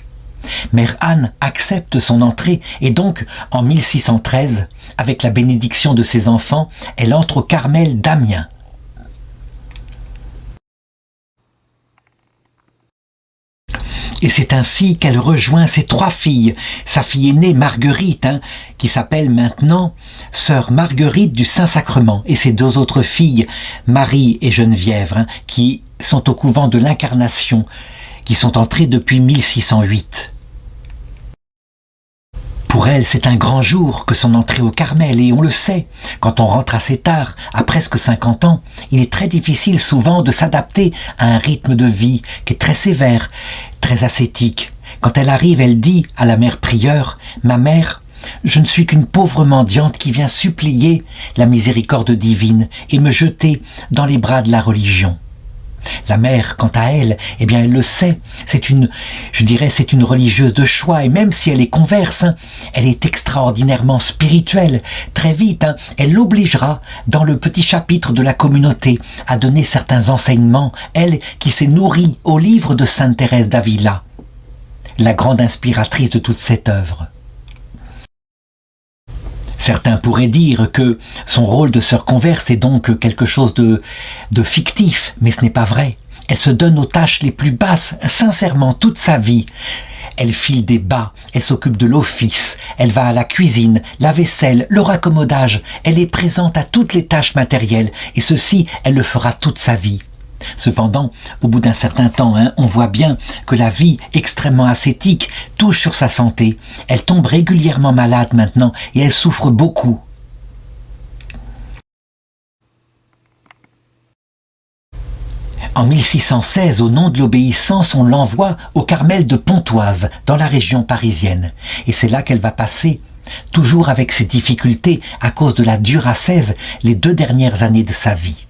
[SPEAKER 1] Mère Anne accepte son entrée, et donc, en 1613, avec la bénédiction de ses enfants, elle entre au Carmel d'Amiens. Et c'est ainsi qu'elle rejoint ses 3 filles, sa fille aînée Marguerite, qui s'appelle maintenant sœur Marguerite du Saint-Sacrement, et ses 2 autres filles, Marie et Geneviève, qui sont au couvent de l'Incarnation, qui sont entrées depuis 1608. Pour elle, c'est un grand jour que son entrée au Carmel, et on le sait, quand on rentre assez tard, à presque 50 ans, il est très difficile souvent de s'adapter à un rythme de vie qui est très sévère, très ascétique. Quand elle arrive, elle dit à la mère prieure, « Ma mère, je ne suis qu'une pauvre mendiante qui vient supplier la miséricorde divine et me jeter dans les bras de la religion. » La mère, quant à elle, eh bien, elle le sait, c'est une religieuse de choix, et même si elle est converse, elle est extraordinairement spirituelle. Très vite, elle l'obligera, dans le petit chapitre de la communauté, à donner certains enseignements, elle qui s'est nourrie au livre de Sainte Thérèse d'Avila, la grande inspiratrice de toute cette œuvre. Certains pourraient dire que son rôle de sœur converse est donc quelque chose de fictif, mais ce n'est pas vrai. Elle se donne aux tâches les plus basses, sincèrement, toute sa vie. Elle file des bas, elle s'occupe de l'office, elle va à la cuisine, la vaisselle, le raccommodage. Elle est présente à toutes les tâches matérielles, et ceci, elle le fera toute sa vie. Cependant, au bout d'un certain temps, on voit bien que la vie extrêmement ascétique touche sur sa santé. Elle tombe régulièrement malade maintenant et elle souffre beaucoup. En 1616, au nom de l'obéissance, on l'envoie au Carmel de Pontoise, dans la région parisienne. Et c'est là qu'elle va passer, toujours avec ses difficultés à cause de la dure ascèse, les 2 dernières années de sa vie.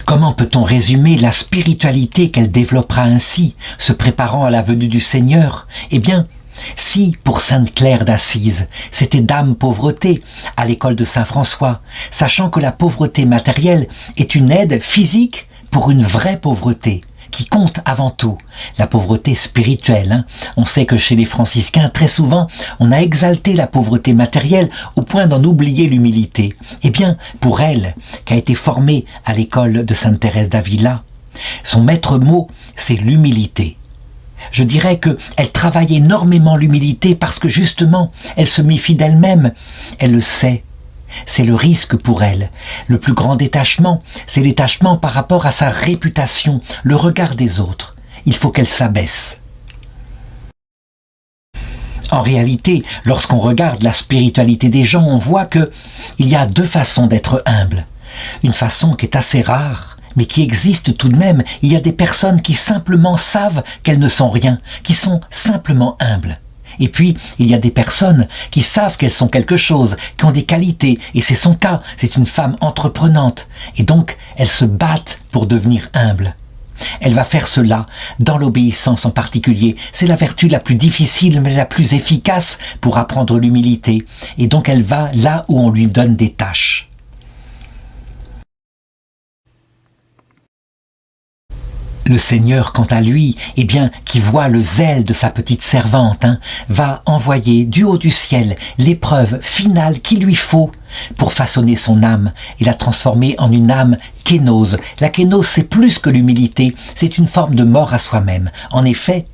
[SPEAKER 1] Comment peut-on résumer la spiritualité qu'elle développera ainsi, se préparant à la venue du Seigneur? Eh bien, si pour Sainte Claire d'Assise, c'était Dame Pauvreté à l'école de Saint-François, sachant que la pauvreté matérielle est une aide physique pour une vraie pauvreté, qui compte avant tout, la pauvreté spirituelle. On sait que chez les franciscains, très souvent, on a exalté la pauvreté matérielle au point d'en oublier l'humilité. Eh bien, pour elle, qui a été formée à l'école de Sainte Thérèse d'Avila, son maître mot, c'est l'humilité. Je dirais qu'elle travaille énormément l'humilité parce que justement, elle se méfie d'elle-même, elle le sait. C'est le risque pour elle. Le plus grand détachement, c'est le détachement par rapport à sa réputation, le regard des autres. Il faut qu'elle s'abaisse. En réalité, lorsqu'on regarde la spiritualité des gens, on voit qu'il y a 2 façons d'être humble. Une façon qui est assez rare, mais qui existe tout de même. Il y a des personnes qui simplement savent qu'elles ne sont rien, qui sont simplement humbles. Et puis, il y a des personnes qui savent qu'elles sont quelque chose, qui ont des qualités, et c'est son cas, c'est une femme entreprenante. Et donc, elles se battent pour devenir humbles. Elle va faire cela dans l'obéissance en particulier. C'est la vertu la plus difficile, mais la plus efficace pour apprendre l'humilité. Et donc, elle va là où on lui donne des tâches. Le Seigneur, quant à lui, eh bien, qui voit le zèle de sa petite servante, va envoyer du haut du ciel l'épreuve finale qu'il lui faut pour façonner son âme et la transformer en une âme kénose. La kénose, c'est plus que l'humilité, c'est une forme de mort à soi-même. En effet,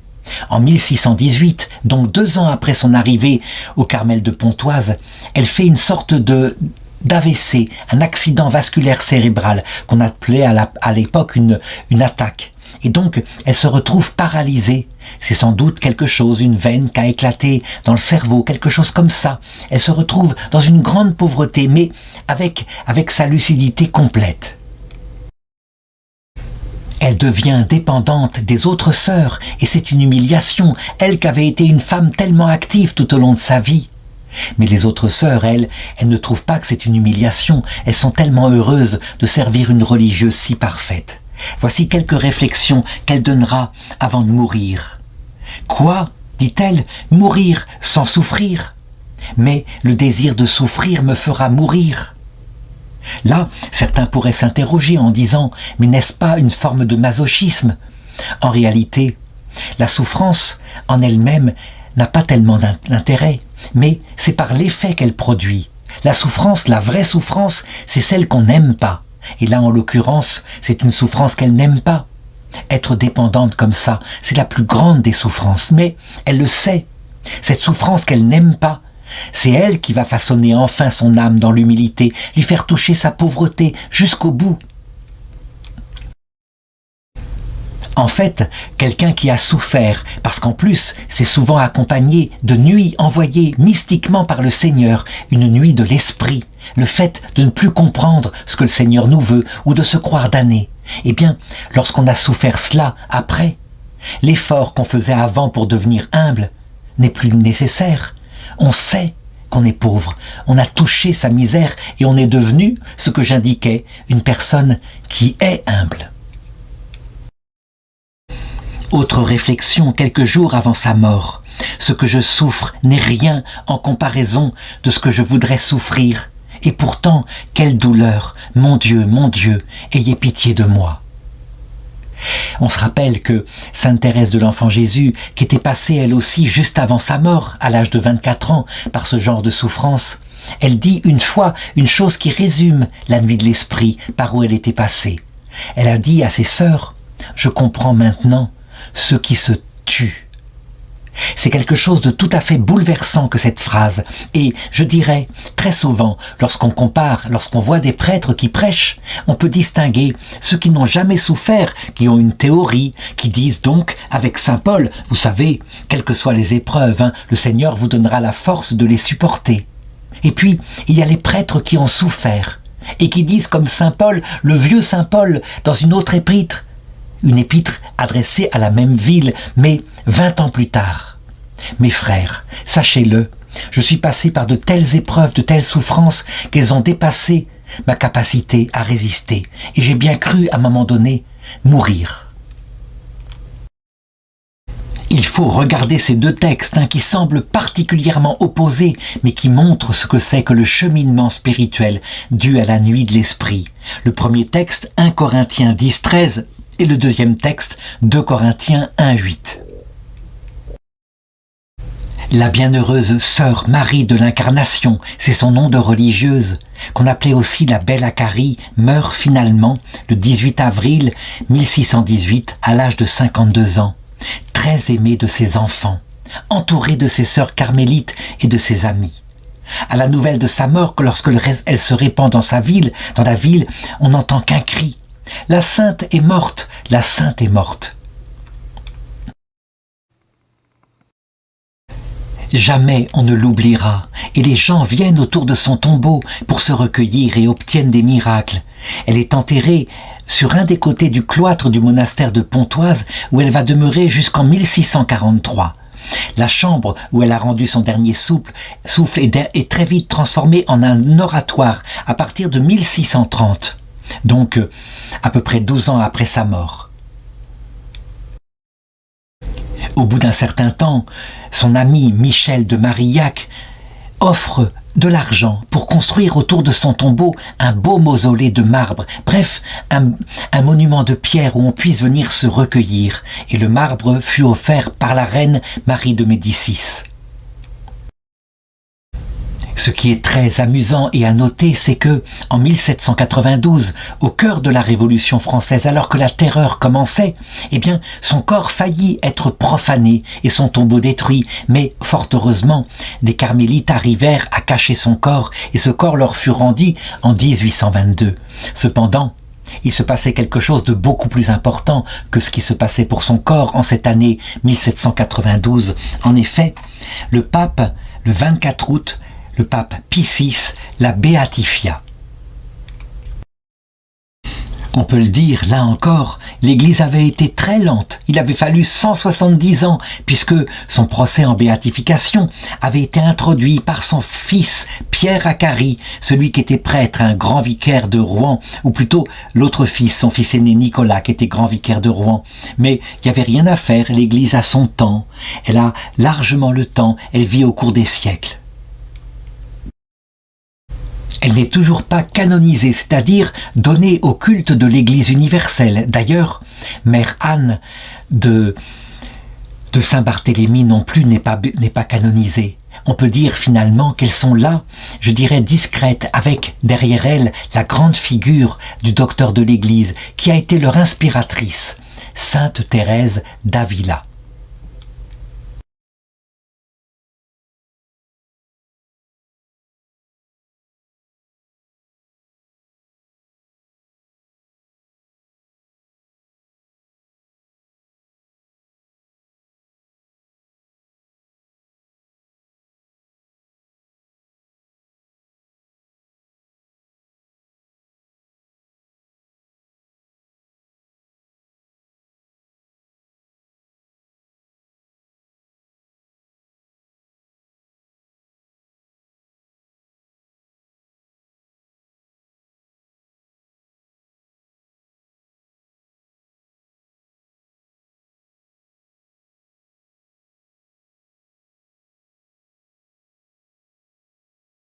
[SPEAKER 1] en 1618, donc 2 ans après son arrivée au Carmel de Pontoise, elle fait une sorte d'AVC, un accident vasculaire cérébral, qu'on appelait à l'époque une attaque. Et donc, elle se retrouve paralysée. C'est sans doute quelque chose, une veine qui a éclaté dans le cerveau, quelque chose comme ça. Elle se retrouve dans une grande pauvreté, mais avec sa lucidité complète. Elle devient dépendante des autres sœurs, et c'est une humiliation, elle qui avait été une femme tellement active tout au long de sa vie. Mais les autres sœurs, elles ne trouvent pas que c'est une humiliation, elles sont tellement heureuses de servir une religieuse si parfaite. Voici quelques réflexions qu'elle donnera avant de mourir. Quoi dit-elle, mourir sans souffrir. Mais le désir de souffrir me fera mourir. Là, certains pourraient s'interroger en disant « Mais n'est-ce pas une forme de masochisme ?» En réalité, la souffrance en elle-même n'a pas tellement d'intérêt, mais c'est par l'effet qu'elle produit. La souffrance, la vraie souffrance, c'est celle qu'on n'aime pas. Et là, en l'occurrence, c'est une souffrance qu'elle n'aime pas. Être dépendante comme ça, c'est la plus grande des souffrances, mais elle le sait. Cette souffrance qu'elle n'aime pas, c'est elle qui va façonner enfin son âme dans l'humilité, lui faire toucher sa pauvreté jusqu'au bout. En fait, quelqu'un qui a souffert, parce qu'en plus, c'est souvent accompagné de nuits envoyées mystiquement par le Seigneur, une nuit de l'esprit, le fait de ne plus comprendre ce que le Seigneur nous veut ou de se croire damné. Eh bien, lorsqu'on a souffert cela après, l'effort qu'on faisait avant pour devenir humble n'est plus nécessaire. On sait qu'on est pauvre, on a touché sa misère et on est devenu, ce que j'indiquais, une personne qui est humble. Autre réflexion quelques jours avant sa mort. Ce que je souffre n'est rien en comparaison de ce que je voudrais souffrir. Et pourtant, quelle douleur! Mon Dieu, ayez pitié de moi. On se rappelle que Sainte Thérèse de l'Enfant Jésus, qui était passée elle aussi juste avant sa mort, à l'âge de 24 ans, par ce genre de souffrance, elle dit une fois une chose qui résume la nuit de l'esprit par où elle était passée. Elle a dit à ses sœurs, « Je comprends maintenant ceux qui se tuent. » C'est quelque chose de tout à fait bouleversant que cette phrase. Et je dirais, très souvent, lorsqu'on voit des prêtres qui prêchent, on peut distinguer ceux qui n'ont jamais souffert, qui ont une théorie, qui disent donc, avec saint Paul, vous savez, quelles que soient les épreuves, le Seigneur vous donnera la force de les supporter. Et puis, il y a les prêtres qui ont souffert, et qui disent comme saint Paul, le vieux saint Paul, dans une autre épître, une épître adressée à la même ville, mais 20 ans plus tard. Mes frères, sachez-le, je suis passé par de telles épreuves, de telles souffrances, qu'elles ont dépassé ma capacité à résister. Et j'ai bien cru, à un moment donné, mourir. Il faut regarder ces deux textes qui semblent particulièrement opposés, mais qui montrent ce que c'est que le cheminement spirituel dû à la nuit de l'esprit. Le premier texte, 1 Corinthiens 10, 13, et le deuxième texte, 2 Corinthiens 1, 8. La bienheureuse sœur Marie de l'Incarnation, c'est son nom de religieuse, qu'on appelait aussi la Belle Acarie, meurt finalement le 18 avril 1618 à l'âge de 52 ans, très aimée de ses enfants, entourée de ses sœurs carmélites et de ses amis. À la nouvelle de sa mort, que lorsque elle se répand dans la ville, on n'entend qu'un cri. La sainte est morte, la sainte est morte. Jamais on ne l'oubliera, et les gens viennent autour de son tombeau pour se recueillir et obtiennent des miracles. Elle est enterrée sur un des côtés du cloître du monastère de Pontoise, où elle va demeurer jusqu'en 1643. La chambre où elle a rendu son dernier souffle est très vite transformée en un oratoire à partir de 1630. Donc à peu près 12 ans après sa mort. Au bout d'un certain temps, son ami Michel de Marillac offre de l'argent pour construire autour de son tombeau un beau mausolée de marbre, bref, un monument de pierre où on puisse venir se recueillir. Et le marbre fut offert par la reine Marie de Médicis. Ce qui est très amusant et à noter, c'est que, en 1792, au cœur de la Révolution française, alors que la terreur commençait, eh bien, son corps faillit être profané et son tombeau détruit. Mais, fort heureusement, des carmélites arrivèrent à cacher son corps et ce corps leur fut rendu en 1822. Cependant, il se passait quelque chose de beaucoup plus important que ce qui se passait pour son corps en cette année 1792. En effet, le pape, le 24 août, le pape Pie VI la béatifia. On peut le dire, là encore, l'Église avait été très lente. Il avait fallu 170 ans, puisque son procès en béatification avait été introduit par son fils Pierre Hakkari, celui qui était prêtre, un grand vicaire de Rouen, ou plutôt l'autre fils, son fils aîné Nicolas, qui était grand vicaire de Rouen. Mais il n'y avait rien à faire, l'Église a son temps. Elle a largement le temps, elle vit au cours des siècles. Elle n'est toujours pas canonisée, c'est-à-dire donnée au culte de l'Église universelle. D'ailleurs, Mère Anne de Saint-Barthélemy non plus n'est pas canonisée. On peut dire finalement qu'elles sont là, je dirais discrètes, avec derrière elles la grande figure du docteur de l'Église qui a été leur inspiratrice, Sainte Thérèse d'Avila.